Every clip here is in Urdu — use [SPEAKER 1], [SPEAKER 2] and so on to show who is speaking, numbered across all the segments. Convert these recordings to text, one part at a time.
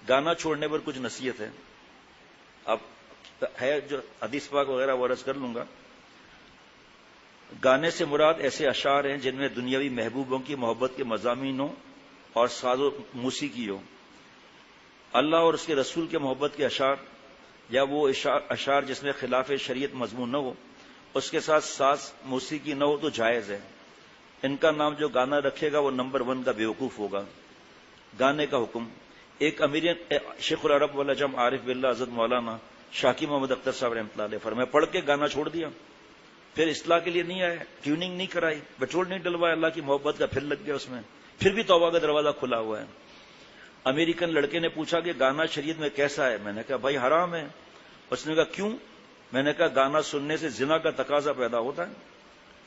[SPEAKER 1] گانا چھوڑنے پر کچھ نصیحت ہے. اب ہے جو حدیث پاک وغیرہ وہ عرض کر لوں گا. گانے سے مراد ایسے اشعار ہیں جن میں دنیاوی محبوبوں کی محبت کے مضامین ہوں اور ساز و موسیقی ہو. اللہ اور اس کے رسول کے محبت کے اشعار یا وہ اشعار جس میں خلاف شریعت مضمون نہ ہو، اس کے ساتھ ساز موسیقی نہ ہو تو جائز ہے. ان کا نام جو گانا رکھے گا وہ نمبر 1 کا بیوقوف ہوگا. گانے کا حکم. ایک امیر شیخ العرب والعجم عارف باللہ حضرت مولانا شاکی محمد اختر صاحب رحمۃ اللہ علیہ فرمایا، پڑھ کے گانا چھوڑ دیا، پھر اصلاح کے لیے نہیں آئے، ٹیوننگ نہیں کرائی، پیٹرول نہیں ڈلوایا، اللہ کی محبت کا پھر لگ گیا اس میں، پھر بھی توبہ کا دروازہ کھلا ہوا ہے. امریکن لڑکے نے پوچھا کہ گانا شریعت میں کیسا ہے؟ میں نے کہا بھائی حرام ہے. اس نے کہا کیوں؟ میں نے کہا گانا سننے سے زنا کا تقاضا پیدا ہوتا ہے.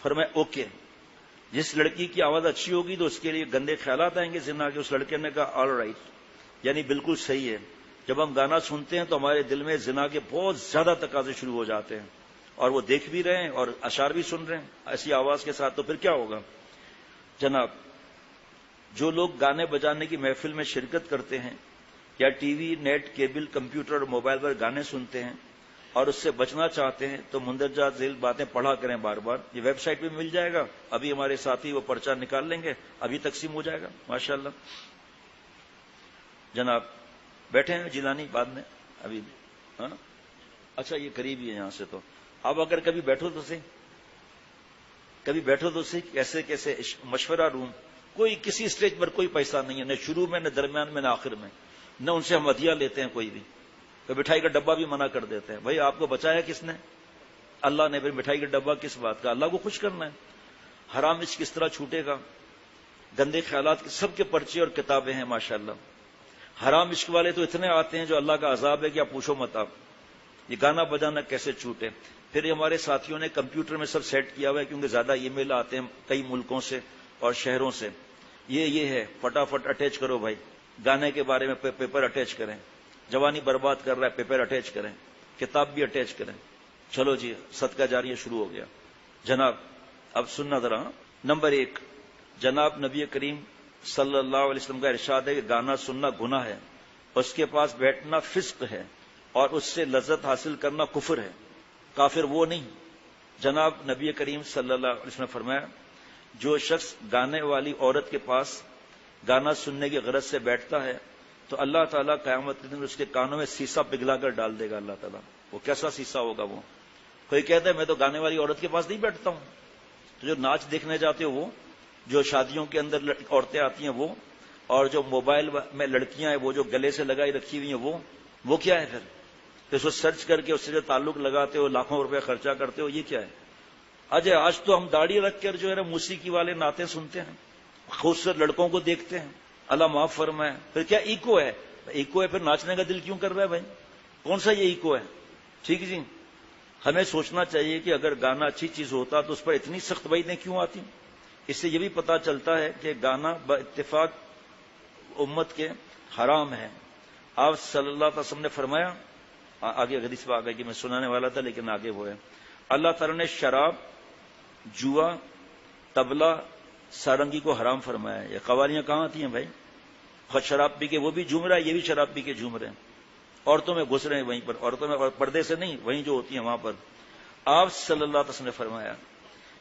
[SPEAKER 1] فرمایا اوکے، جس لڑکی کی آواز اچھی ہوگی تو اس کے لیے گندے خیالات آئیں گے زنا کے. اس لڑکے نے کہا آل رائٹ، یعنی بالکل صحیح ہے. جب ہم گانا سنتے ہیں تو ہمارے دل میں زنا کے بہت زیادہ تقاضے شروع ہو جاتے ہیں، اور وہ دیکھ بھی رہے ہیں اور اشعار بھی سن رہے ہیں ایسی آواز کے ساتھ، تو پھر کیا ہوگا؟ جناب، جو لوگ گانے بجانے کی محفل میں شرکت کرتے ہیں یا TV, net, cable, computer اور موبائل پر گانے سنتے ہیں اور اس سے بچنا چاہتے ہیں تو مندرجہ ذیل باتیں پڑھا کریں بار بار. یہ ویب سائٹ پہ مل جائے گا، ابھی ہمارے ساتھی وہ پرچہ نکال لیں گے، ابھی تقسیم ہو جائے گا ماشاءاللہ. جناب بیٹھے ہیں جیلانی بعد میں ابھی بھی. ہاں اچھا، یہ قریب ہی ہے یہاں سے. تو اب اگر کبھی بیٹھو تو صحیح کیسے کیسے مشورہ روم، کوئی کسی اسٹیج پر کوئی پیسہ نہیں ہے، نہ شروع میں نہ درمیان میں نہ آخر میں، نہ ان سے ہم ہدیہ لیتے ہیں کوئی بھی. تو مٹھائی کا ڈبہ بھی منع کر دیتے ہیں. بھائی آپ کو بچایا کس نے؟ اللہ نے. پھر مٹھائی کا ڈبہ کس بات کا؟ اللہ کو خوش کرنا ہے. حرام عشق کس طرح چھوٹے گا؟ گندے خیالات کے سب کے پرچے اور کتابیں ہیں ماشاءاللہ. حرام عشق والے تو اتنے آتے ہیں جو اللہ کا عذاب ہے کہ آپ پوچھو مت. آپ یہ گانا بجانا کیسے چھوٹے؟ پھر یہ ہمارے ساتھیوں نے کمپیوٹر میں سب سیٹ کیا ہوا ہے، کیونکہ زیادہ ای میل آتے ہیں کئی ملکوں سے اور شہروں سے. یہ ہے فٹافٹ اٹیچ کرو بھائی، گانے کے بارے میں پیپر اٹیچ کریں. جوانی برباد کر رہا ہے، پیپر اٹیچ کریں، کتاب بھی اٹیچ کریں. چلو جی، صدقہ جاریہ شروع ہو گیا. جناب اب سننا ذرا. نمبر 1، جناب نبی کریم صلی اللہ علیہ وسلم کا ارشاد ہے کہ گانا سننا گناہ ہے، اس کے پاس بیٹھنا فسق ہے، اور اس سے لذت حاصل کرنا کفر ہے. کافر وہ نہیں. جناب نبی کریم صلی اللہ علیہ وسلم نے فرمایا، جو شخص گانے والی عورت کے پاس گانا سننے کی غرض سے بیٹھتا ہے تو اللہ تعالیٰ قیامت کے دن اس کے کانوں میں سیسا پگھلا کر ڈال دے گا. اللہ تعالیٰ، وہ کیسا سیسا ہوگا وہ؟ کوئی کہتا ہے میں تو گانے والی عورت کے پاس نہیں بیٹھتا ہوں. تو جو ناچ دیکھنے جاتے ہو وہ، جو شادیوں کے اندر عورتیں آتی ہیں وہ، اور جو موبائل میں لڑکیاں ہیں وہ جو گلے سے لگائی رکھی ہوئی ہیں وہ کیا ہے؟ پھر اس کو سرچ کر کے اس سے جو تعلق لگاتے ہو، لاکھوں روپے خرچہ کرتے ہو، یہ کیا ہے؟ آج تو ہم داڑھی رکھ کر جو ہے موسیقی والے نعتیں سنتے ہیں، خوبصورت لڑکوں کو دیکھتے ہیں. اللہ معاف فرمائے. پھر کیا ایکو ہے؟ ایکو ہے پھر ناچنے کا دل کیوں کر رہا ہے بھائی؟ کون سا یہ ایکو ہے؟ ٹھیک جی، ہمیں سوچنا چاہیے کہ اگر گانا اچھی چیز ہوتا تو اس پر اتنی سخت وعیدیں کیوں آتی؟ اس سے یہ بھی پتا چلتا ہے کہ گانا باتفاق امت کے حرام ہے. آپ صلی اللہ علیہ وسلم نے فرمایا، آگے حدیث میں آ گئی کہ میں سنانے والا تھا لیکن آگے وہ ہے، اللہ تعالیٰ نے شراب، جوا، طبلہ، سارنگی کو حرام فرمایا ہے. یہ قوالیاں کہاں آتی ہیں بھائی؟ خود شراب پی کے وہ بھی جھوم رہا ہے، یہ بھی شراب پی کے جھوم رہے ہیں، عورتوں میں گھس رہے ہیں وہیں پر، عورتوں میں پردے سے نہیں، وہیں جو ہوتی ہیں وہاں پر. آپ صلی اللہ علیہ وسلم نے فرمایا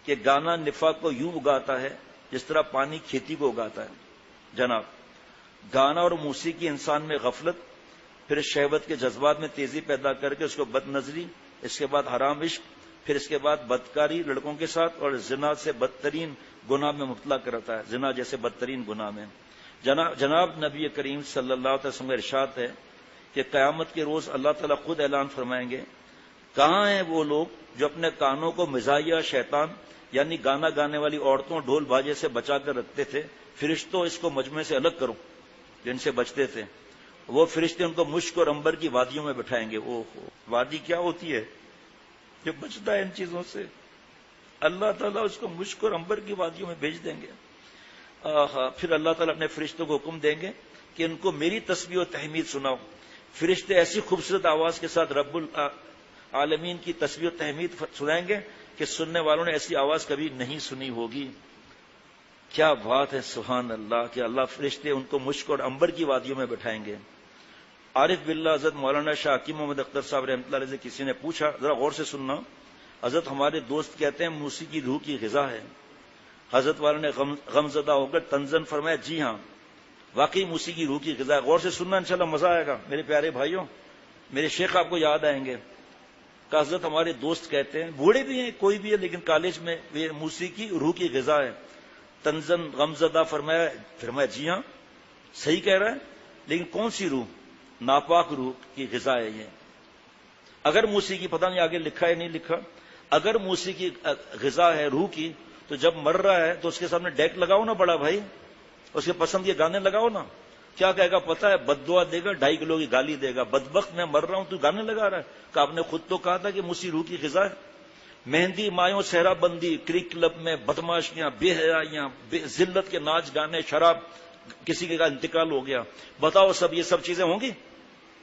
[SPEAKER 1] کہ گانا نفاق کو یوں اگاتا ہے جس طرح پانی کھیتی کو اگاتا ہے. جناب، گانا اور موسیقی انسان میں غفلت، پھر شہوت کے جذبات میں تیزی پیدا کر کے اس کو بد نظری، اس کے بعد حرام عشق، پھر اس کے بعد بدکاری لڑکوں کے ساتھ، اور زنا سے بدترین گناہ میں مبتلا کرتا ہے، زنا جیسے بدترین گناہ میں. جناب نبی کریم صلی اللہ علیہ وسلم کا ارشاد ہے کہ قیامت کے روز اللہ تعالیٰ خود اعلان فرمائیں گے، کہاں ہیں وہ لوگ جو اپنے کانوں کو مزاحیہ شیطان یعنی گانا گانے والی عورتوں، ڈھول باجے سے بچا کر رکھتے تھے؟ فرشتوں اس کو مجمع سے الگ کرو جو ان سے بچتے تھے. وہ فرشتے ان کو مشک اور عنبر کی وادیوں میں بٹھائیں گے. وادی کیا ہوتی ہے جو بچتا ہے ان چیزوں سے؟ اللہ تعالیٰ اس کو مشک اور عنبر کی وادیوں میں بھیج دیں گے. پھر اللہ تعالیٰ اپنے فرشتوں کو حکم دیں گے کہ ان کو میری تسبیح و تحمید سناؤ. فرشتے ایسی خوبصورت آواز کے ساتھ رب العالمین کی تسبیح و تحمید سنائیں گے کہ سننے والوں نے ایسی آواز کبھی نہیں سنی ہوگی. کیا بات ہے، سبحان اللہ، کہ اللہ فرشتے ان کو مشک اور عنبر کی وادیوں میں بٹھائیں گے. عارف باللہ حضرت مولانا شاہ حکیم محمد اختر صاحب رحمۃ اللہ علیہ سے کسی نے پوچھا، ذرا غور سے سننا، حضرت ہمارے دوست کہتے ہیں موسیقی روح کی غذا ہے۔ حضرت والا نے غم زدہ ہو کر طنزاً فرمایا جی ہاں واقعی موسیقی روح کی غذا ہے۔ غور سے سننا، انشاءاللہ مزہ آئے گا میرے پیارے بھائیوں، میرے شیخ آپ کو یاد آئیں گے کہ حضرت ہمارے دوست کہتے ہیں، بوڑھے بھی ہیں کوئی بھی ہے لیکن کالج میں یہ موسیقی روح کی غذا ہے۔ طنزاً غم زدہ فرمایا جی ہاں صحیح کہہ رہا ہے، لیکن کون سی روح؟ ناپاک روح کی غذا ہے یہ۔ اگر موسیقی، پتہ نہیں آگے لکھا ہے نہیں لکھا، اگر موسیقی غذا ہے روح کی تو جب مر رہا ہے تو اس کے سامنے ڈیک لگاؤ نا بڑا بھائی، اس کے پسند کے گانے لگاؤ نا، کیا کہے گا پتہ ہے؟ بد دعا دے گا، 2.5 کلو کی گالی دے گا، بدبخت میں مر رہا ہوں تو گانے لگا رہا ہے، کہ آپ نے خود تو کہا تھا کہ موسیقی روح کی غذا ہے۔ مہندی مایوں صحرا بندی، کرک کلب میں بدماشیاں، بے حیائیاں، ذلت کے ناچ گانے، شراب، کسی کا انتقال ہو گیا، بتاؤ سب یہ سب چیزیں ہوں گی؟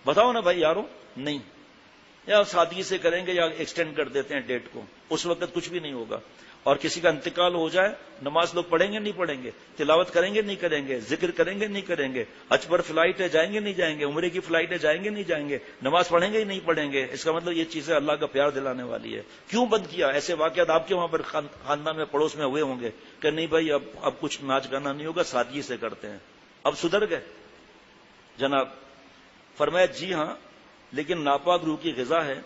[SPEAKER 1] بتاؤ نا بھائی یارو، نہیں، یا سادگی سے کریں گے یا ایکسٹینڈ کر دیتے ہیں ڈیٹ کو، اس وقت کچھ بھی نہیں ہوگا۔ اور کسی کا انتقال ہو جائے، نماز لوگ پڑھیں گے نہیں پڑھیں گے، تلاوت کریں گے نہیں کریں گے، ذکر کریں گے نہیں کریں گے، حج پر فلائٹ ہے جائیں گے نہیں جائیں گے، عمرے کی فلائٹ ہے جائیں گے نہیں جائیں گے، نماز پڑھیں گے ہی نہیں پڑھیں گے۔ اس کا مطلب یہ چیزیں اللہ کا پیار دلانے والی ہے۔ کیوں بند کیا؟ ایسے واقعات آپ کے وہاں پر خاندان میں پڑوس میں ہوئے ہوں گے کہ نہیں بھائی اب کچھ ناچ گانا نہیں ہوگا، سادگی سے کرتے ہیں، اب سدھر گئے جناب۔ فرمایا جی ہاں لیکن ناپاک روح کی غذا ہے،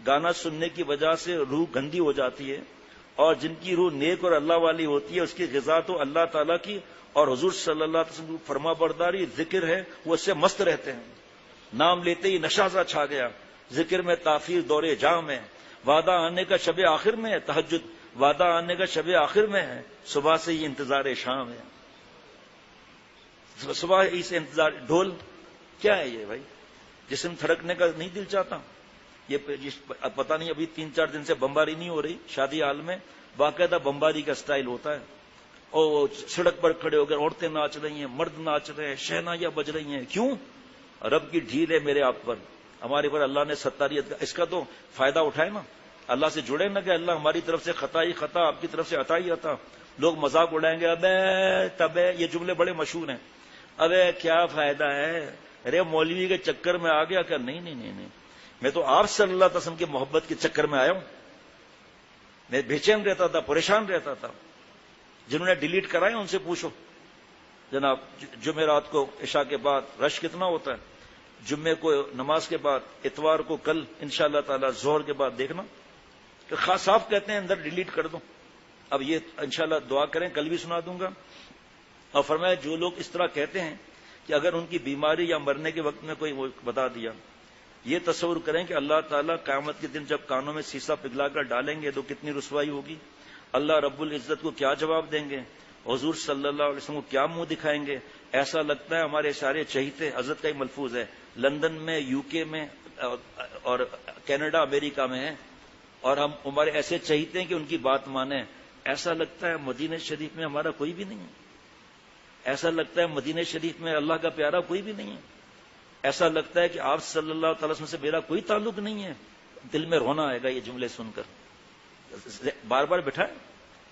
[SPEAKER 1] گانا سننے کی وجہ سے روح گندی ہو جاتی ہے، اور جن کی روح نیک اور اللہ والی ہوتی ہے اس کی غذا تو اللہ تعالیٰ کی اور حضور صلی اللہ علیہ وسلم فرما برداری ذکر ہے، وہ اس سے مست رہتے ہیں۔ نام لیتے ہی نشہ سا چھا گیا، ذکر میں تاثیر دور جام ہے، وعدہ آنے کا شب آخر میں ہے، تہجد وعدہ آنے کا شب آخر میں ہے، صبح سے ہی انتظار شام ہے، صبح ہی سے انتظار۔ ڈھول کیا ہے یہ بھائی؟ جسم تھڑکنے کا نہیں دل چاہتا؟ یہ پتہ نہیں ابھی 3-4 دن سے بمباری نہیں ہو رہی شادی حال میں، باقاعدہ بمباری کا سٹائل ہوتا ہے، اور سڑک پر کھڑے ہو کر عورتیں ناچ رہی ہیں، مرد ناچ رہے ہیں، شہنائیاں بج رہی ہیں۔ کیوں؟ رب کی ڈھیل ہے میرے آپ پر، ہمارے پر اللہ نے ستاریت کا، اس کا تو فائدہ اٹھائے نا، اللہ سے جڑے نا کہ اللہ ہماری طرف سے خطا ہی خطا، آپ کی طرف سے عطا ہی عطا۔ لوگ مذاق اڑائیں گے، ابے تبے، یہ جملے بڑے مشہور ہیں، ابے کیا فائدہ ہے، ارے مولوی کے چکر میں آ گیا کیا؟ نہیں نہیں نہیں نہیں، میں تو آپ صلی اللہ علیہ وسلم کی محبت کے چکر میں آیا ہوں۔ میں بے چین رہتا تھا، پریشان رہتا تھا، جنہوں نے ڈیلیٹ کرائے ان سے پوچھو جناب۔ جمعرات کو عشاء کے بعد رش کتنا ہوتا ہے، جمعے کو نماز کے بعد، اتوار کو کل انشاءاللہ تعالی ظہر کے بعد دیکھنا کہ خاص صاف کہتے ہیں اندر ڈیلیٹ کر دو۔ اب یہ انشاءاللہ دعا کریں، کل بھی سنا دوں گا۔ اور فرمایا جو لوگ اس طرح کہتے ہیں کہ اگر ان کی بیماری یا مرنے کے وقت میں کوئی وہ بتا دیا، یہ تصور کریں کہ اللہ تعالیٰ قیامت کے دن جب کانوں میں سیسا پگھلا کر ڈالیں گے تو کتنی رسوائی ہوگی، اللہ رب العزت کو کیا جواب دیں گے، حضور صلی اللہ علیہ وسلم کو کیا منہ دکھائیں گے۔ ایسا لگتا ہے ہمارے سارے چہیتے، حضرت کا ہی ملفوظ ہے، لندن میں، یو کے میں اور کینیڈا امریکہ میں ہیں، اور ہم ہمارے ایسے چہیتے ہیں کہ ان کی بات مانیں۔ ایسا لگتا ہے مدینہ شریف میں ہمارا کوئی بھی نہیں ہے، ایسا لگتا ہے مدینہ شریف میں اللہ کا پیارا کوئی بھی نہیں ہے، ایسا لگتا ہے کہ آپ صلی اللہ تعالی وسلم سے میرا کوئی تعلق نہیں ہے۔ دل میں رونا آئے گا یہ جملے سن کر۔ بار بار بٹھائے،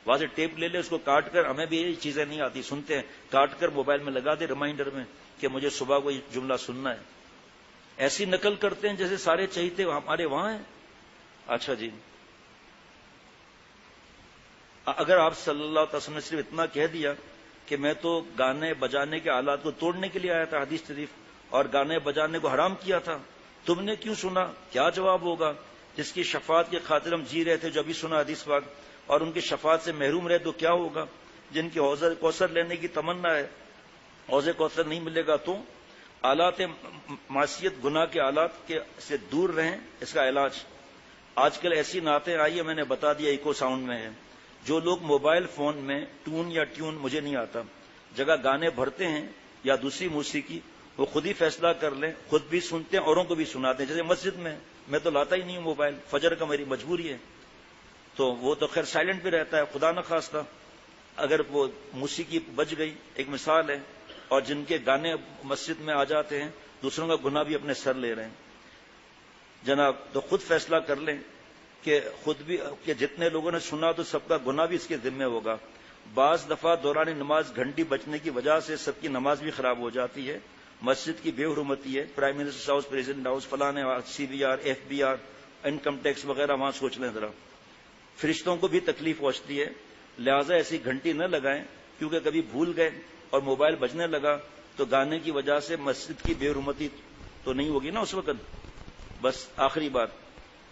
[SPEAKER 1] وہاں سے ٹیپ لے لے، اس کو کاٹ کر، ہمیں بھی یہ چیزیں نہیں آتی، سنتے ہیں، کاٹ کر موبائل میں لگا دے ریمائنڈر میں کہ مجھے صبح کو یہ جملہ سننا ہے۔ ایسی نقل کرتے ہیں جیسے سارے چہیتے ہمارے وہاں ہیں۔ اچھا جی، اگر آپ صلی اللہ علیہ وسلم نے صرف اتنا کہہ دیا کہ میں تو گانے بجانے کے آلات کو توڑنے کے لیے آیا تھا حدیث شریف، اور گانے بجانے کو حرام کیا تھا، تم نے کیوں سنا؟ کیا جواب ہوگا؟ جس کی شفاعت کے خاطر ہم جی رہے تھے، جو ابھی سنا حدیث پاک، اور ان کی شفاعت سے محروم رہے تو کیا ہوگا؟ جن کی حوض کوثر لینے کی تمنا ہے، حوض کوثر نہیں ملے گا تو آلات معصیت، گناہ کے آلات کے سے دور رہیں۔ اس کا علاج آج کل ایسی نعتیں آئی ہے، میں نے بتا دیا، ایکو ساؤنڈ میں ہے۔ جو لوگ موبائل فون میں ٹون یا ٹیون مجھے نہیں آتا جگہ گانے بھرتے ہیں یا دوسری موسیقی، وہ خود ہی فیصلہ کر لیں، خود بھی سنتے ہیں، اوروں کو بھی سناتے ہیں۔ جیسے مسجد میں تو لاتا ہی نہیں ہوں موبائل، فجر کا میری مجبوری ہے، تو وہ تو خیر سائلنٹ پہ رہتا ہے، خدا نہ خواستہ اگر وہ موسیقی بج گئی، ایک مثال ہے، اور جن کے گانے مسجد میں آ جاتے ہیں دوسروں کا گناہ بھی اپنے سر لے رہے ہیں جناب، تو خود فیصلہ کر لیں کہ خود بھی، کہ جتنے لوگوں نے سنا تو سب کا گناہ بھی اس کے ذمہ ہوگا۔ بعض دفعہ دوران نماز گھنٹی بجنے کی وجہ سے سب کی نماز بھی خراب ہو جاتی ہے، مسجد کی بے حرمتی ہے، prime minister house, president house, فلانے CBR FBR انکم ٹیکس وغیرہ وہاں سوچ لیں ذرا. فرشتوں کو بھی تکلیف پہنچتی ہے، لہٰذا ایسی گھنٹی نہ لگائیں، کیونکہ کبھی بھول گئے اور موبائل بجنے لگا تو گانے کی وجہ سے مسجد کی بے حرمتی تو نہیں ہوگی نا اس وقت. بس آخری بات،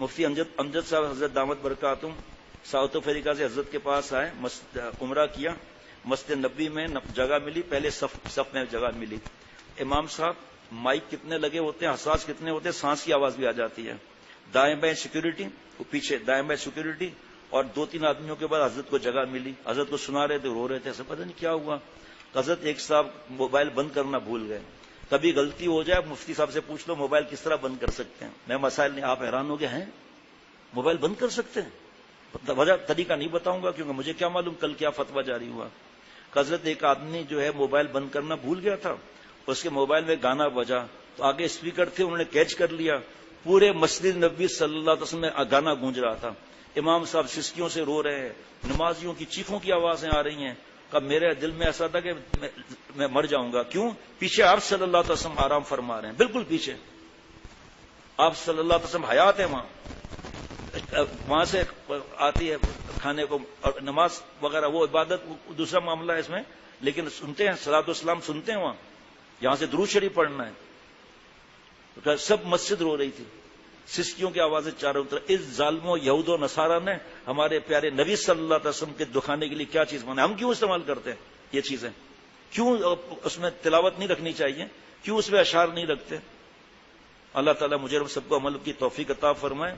[SPEAKER 1] مفتی امجد صاحب حضرت دامت برکاتہم ساؤتھ افریقہ سے حضرت کے پاس آئے، عمرہ کیا، مسجد نبی میں جگہ ملی، پہلے صف میں جگہ ملی. امام صاحب مائک کتنے لگے ہوتے ہیں، حساس کتنے ہوتے ہیں، سانس کی آواز بھی آ جاتی ہے. دائیں بائیں سیکورٹی، پیچھے دائیں بائیں سیکورٹی، اور 2-3 آدمیوں کے بعد حضرت کو جگہ ملی. حضرت کو سنا رہے تھے، رو رہے تھے، ایسا پتہ نہیں کیا ہوا. حضرت ایک صاحب موبائل بند کرنا بھول گئے. کبھی غلطی ہو جائے مفتی صاحب سے پوچھ لو موبائل کس طرح بند کر سکتے ہیں. میں مسائل نہیں، آپ حیران ہو گئے ہیں موبائل بند کر سکتے ہیں. وجہ طریقہ نہیں بتاؤں گا کیونکہ مجھے کیا معلوم کل کیا فتویٰ جاری ہوا. حضرت ایک آدمی جو ہے موبائل بند کرنا بھول گیا تھا، اس کے موبائل میں گانا بجا تو آگے اسپیکر تھے، انہوں نے کیچ کر لیا. پورے مسجد نبوی صلی اللہ علیہ وسلم میں گانا گونج رہا تھا. امام صاحب سسکیوں سے رو رہے ہیں، نمازیوں کی چیخوں کی آوازیں آ رہی ہیں. کب میرے دل میں ایسا تھا کہ میں مر جاؤں گا. کیوں؟ پیچھے آپ صلی اللہ علیہ وسلم آرام فرما رہے ہیں، بالکل پیچھے آپ صلی اللہ علیہ وسلم حیات ہیں. وہاں سے آتی ہے کھانے کو اور نماز وغیرہ، وہ عبادت دوسرا معاملہ ہے اس میں، لیکن سنتے ہیں صلاۃ والسلام سنتے ہیں وہاں. یہاں سے درود شریف پڑھنا ہے. سب مسجد رو رہی تھی، سسکیوں کی آوازیں چاروں طرف. اس ظالموں یہود و نصارہ نے ہمارے پیارے نبی صلی اللہ علیہ وسلم کے دکھانے کے لیے کیا چیز بنائی. ہم کیوں استعمال کرتے ہیں یہ چیزیں؟ کیوں اس میں تلاوت نہیں رکھنی چاہیے؟ کیوں اس میں اشعار نہیں رکھتے؟ اللہ تعالیٰ مجھے سب کو عمل کی توفیق عطا فرمائے.